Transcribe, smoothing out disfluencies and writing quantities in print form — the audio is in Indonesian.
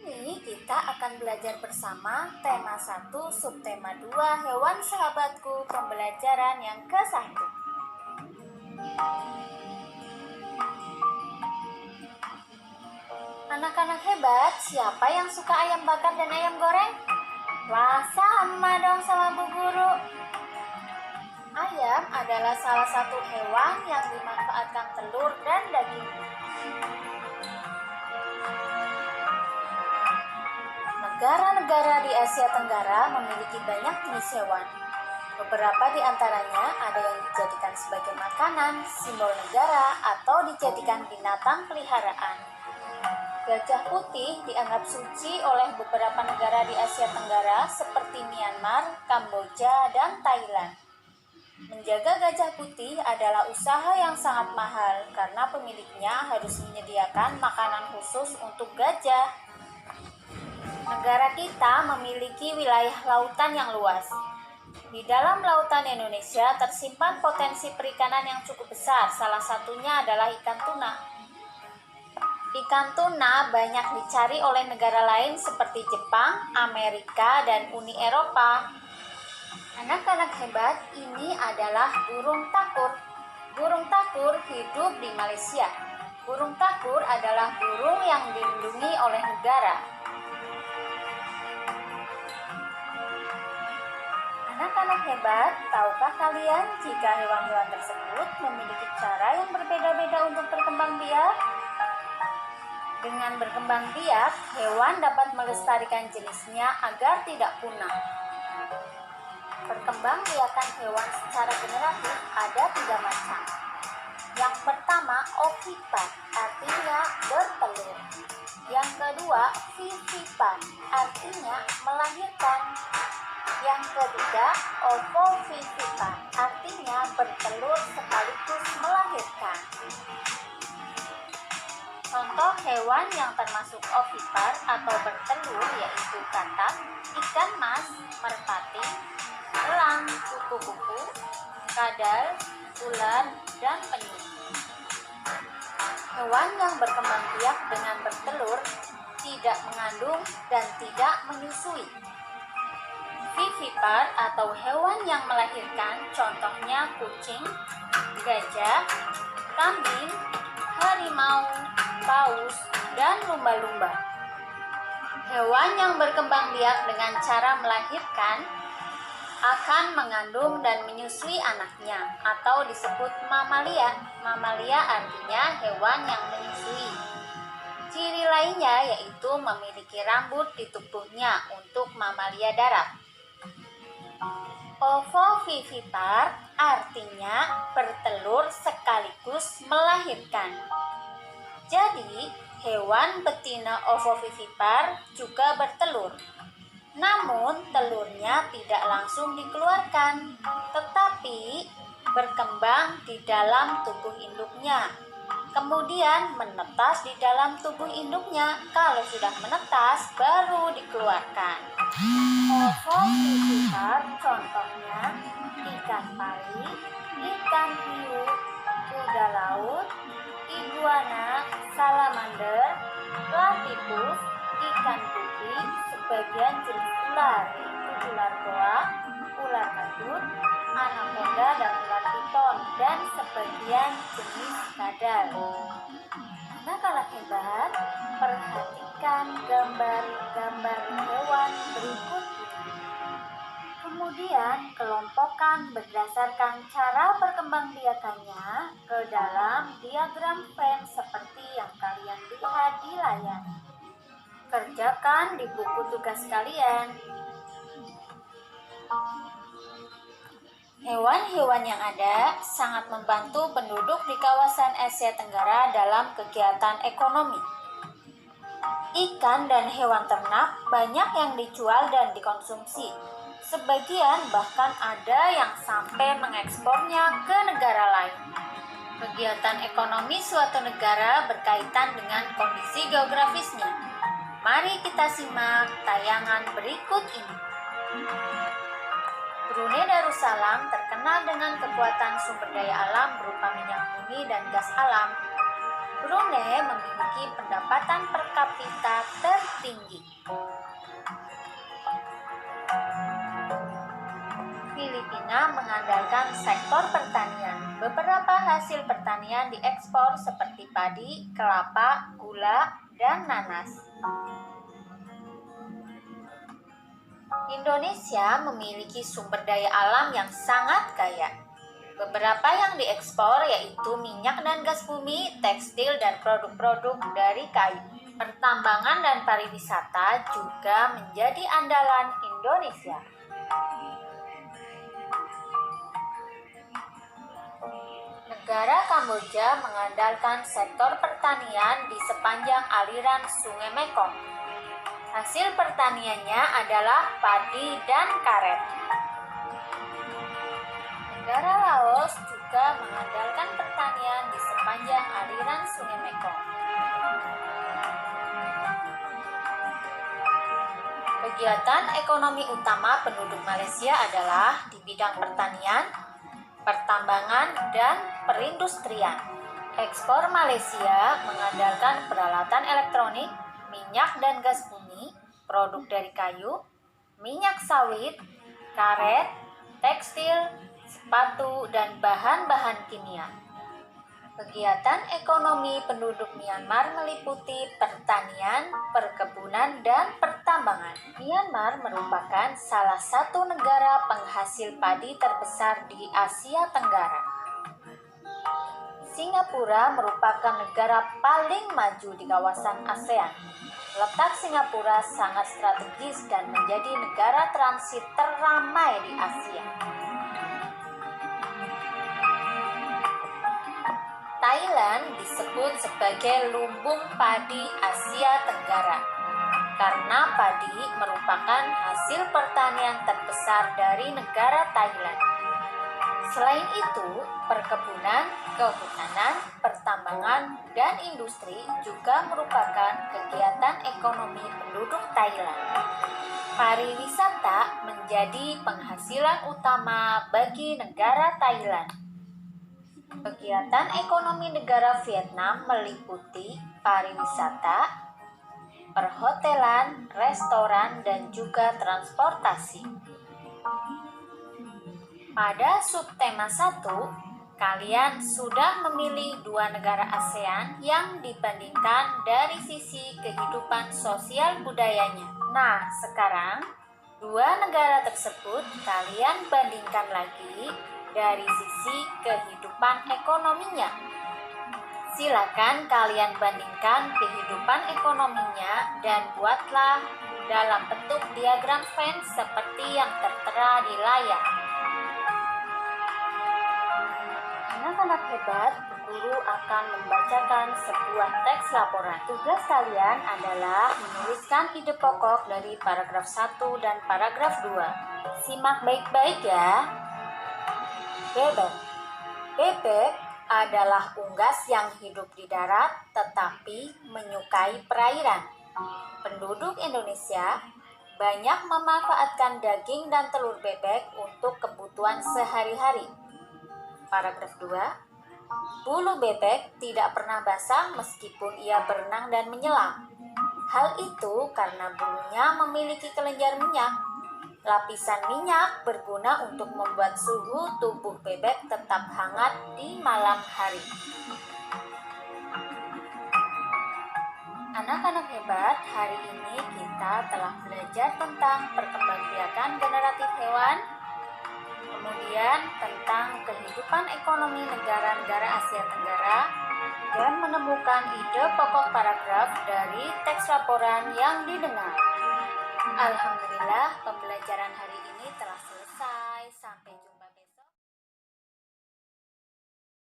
Ini kita akan belajar bersama tema 1, subtema 2, hewan sahabatku, pembelajaran yang ke-1. Anak-anak hebat, siapa yang suka ayam bakar dan ayam goreng? Wah, sama dong sama Bu Guru. Ayam adalah salah satu hewan yang dimanfaatkan telur dan daging. Negara-negara di Asia Tenggara memiliki banyak jenis hewan. Beberapa di antaranya ada yang dijadikan sebagai makanan, simbol negara, atau dijadikan binatang peliharaan. Gajah putih dianggap suci oleh beberapa negara di Asia Tenggara seperti Myanmar, Kamboja, dan Thailand. Menjaga gajah putih adalah usaha yang sangat mahal karena pemiliknya harus menyediakan makanan khusus untuk gajah. Negara kita memiliki wilayah lautan yang luas. Di dalam lautan Indonesia tersimpan potensi perikanan yang cukup besar, salah satunya adalah ikan tuna. Ikan tuna banyak dicari oleh negara lain seperti Jepang, Amerika, dan Uni Eropa. Anak-anak hebat, ini adalah burung takur. Burung takur hidup di Malaysia. Burung takur adalah burung yang dilindungi oleh negara. Anak-anak hebat, tahukah kalian jika hewan-hewan tersebut memiliki cara yang berbeda-beda untuk berkembang biak? Dengan berkembang biak, hewan dapat melestarikan jenisnya agar tidak punah. Perkembangbiakan hewan secara generatif ada 3 macam. Yang pertama, ovipar, artinya bertelur. Yang kedua, vivipar, artinya melahirkan. Yang ketiga, ovovivipar, artinya bertelur sekaligus melahirkan. Contoh hewan yang termasuk ovipar atau bertelur yaitu katak, ikan mas, merpati, elang, kupu-kupu, kadal, ular, dan penyu. Hewan yang berkembang biak dengan bertelur tidak mengandung dan tidak menyusui. Vivipar atau hewan yang melahirkan contohnya kucing, gajah, kambing, harimau, paus, dan lumba-lumba. Hewan yang berkembang biak dengan cara melahirkan akan mengandung dan menyusui anaknya atau disebut mamalia. Mamalia artinya hewan yang menyusui. Ciri lainnya yaitu memiliki rambut di tubuhnya untuk mamalia darat. Ovovivipar artinya bertelur sekaligus melahirkan. Jadi, hewan betina ovovivipar juga bertelur. Namun, telurnya tidak langsung dikeluarkan, tetapi berkembang di dalam tubuh induknya. Kemudian menetas di dalam tubuh induknya. Kalau sudah menetas, baru dikeluarkan. Ovovivipar contohnya ikan pari, ikan hiu, kuda laut, iguana, salamander, platypus, ikan putih, sebagian jenis ular yaitu ular boa, ular kadut, anaconda dan ular piton, dan sebagian jenis kadal. Anak-anak hebat, perhatikan gambar-gambar hewan berikut ini. Kemudian kelompokkan berdasarkan cara perkembangbiakannya ke dalam diagram Venn seperti yang kalian lihat di layar. Kerjakan di buku tugas kalian. Hewan-hewan yang ada sangat membantu penduduk di kawasan Asia Tenggara dalam kegiatan ekonomi. Ikan dan hewan ternak banyak yang dijual dan dikonsumsi. Sebagian bahkan ada yang sampai mengekspornya ke negara lain. Kegiatan ekonomi suatu negara berkaitan dengan kondisi geografisnya. Mari kita simak tayangan berikut ini. Brunei Darussalam terkenal dengan kekuatan sumber daya alam berupa minyak bumi dan gas alam. Brunei memiliki pendapatan per kapita tertinggi. Filipina mengandalkan sektor pertanian. Beberapa hasil pertanian diekspor seperti padi, kelapa, gula, dan nanas. Indonesia memiliki sumber daya alam yang sangat kaya. Beberapa yang diekspor yaitu minyak dan gas bumi, tekstil, dan produk-produk dari kayu. Pertambangan dan pariwisata juga menjadi andalan Indonesia. Negara Kamboja mengandalkan sektor pertanian di sepanjang aliran Sungai Mekong. Hasil pertaniannya adalah padi dan karet. Negara Laos juga mengandalkan pertanian di sepanjang aliran Sungai Mekong. Kegiatan ekonomi utama penduduk Malaysia adalah di bidang pertanian, pertambangan, dan perindustrian. Ekspor Malaysia mengandalkan peralatan elektronik, minyak dan gas bumi, produk dari kayu, minyak sawit, karet, tekstil, sepatu, dan bahan-bahan kimia. Kegiatan ekonomi penduduk Myanmar meliputi pertanian, perkebunan, dan pertambangan. Myanmar merupakan salah satu negara penghasil padi terbesar di Asia Tenggara. Singapura merupakan negara paling maju di kawasan ASEAN. Letak Singapura sangat strategis dan menjadi negara transit teramai di Asia. Thailand disebut sebagai lumbung padi Asia Tenggara karena padi merupakan hasil pertanian terbesar dari negara Thailand. Selain itu, perkebunan, kehutanan, pertambangan, dan industri juga merupakan kegiatan ekonomi penduduk Thailand. Pariwisata menjadi penghasilan utama bagi negara Thailand. Kegiatan ekonomi negara Vietnam meliputi pariwisata, perhotelan, restoran, dan juga transportasi. Pada subtema 1, kalian sudah memilih 2 negara ASEAN yang dibandingkan dari sisi kehidupan sosial budayanya. Nah, sekarang 2 negara tersebut kalian bandingkan lagi dari sisi kehidupan ekonominya. Silakan kalian bandingkan kehidupan ekonominya dan buatlah dalam bentuk diagram Venn seperti yang tertera di layar. Anak-anak hebat, guru akan membacakan sebuah teks laporan. Tugas kalian adalah menuliskan ide pokok dari paragraf 1 dan paragraf 2. Simak baik-baik ya. Bebek. Bebek adalah unggas yang hidup di darat tetapi menyukai perairan. Penduduk Indonesia banyak memanfaatkan daging dan telur bebek untuk kebutuhan sehari-hari. Paragraf 2. Bulu bebek tidak pernah basah meskipun ia berenang dan menyelam. Hal itu karena bulunya memiliki kelenjar minyak. Lapisan minyak berguna untuk membuat suhu tubuh bebek tetap hangat di malam hari. Anak-anak hebat, hari ini kita telah belajar tentang perkembangbiakan generatif hewan, kemudian tentang kehidupan ekonomi negara-negara Asia Tenggara, dan menemukan ide pokok paragraf dari teks laporan yang didengar. Alhamdulillah, pembelajaran hari ini telah selesai. Sampai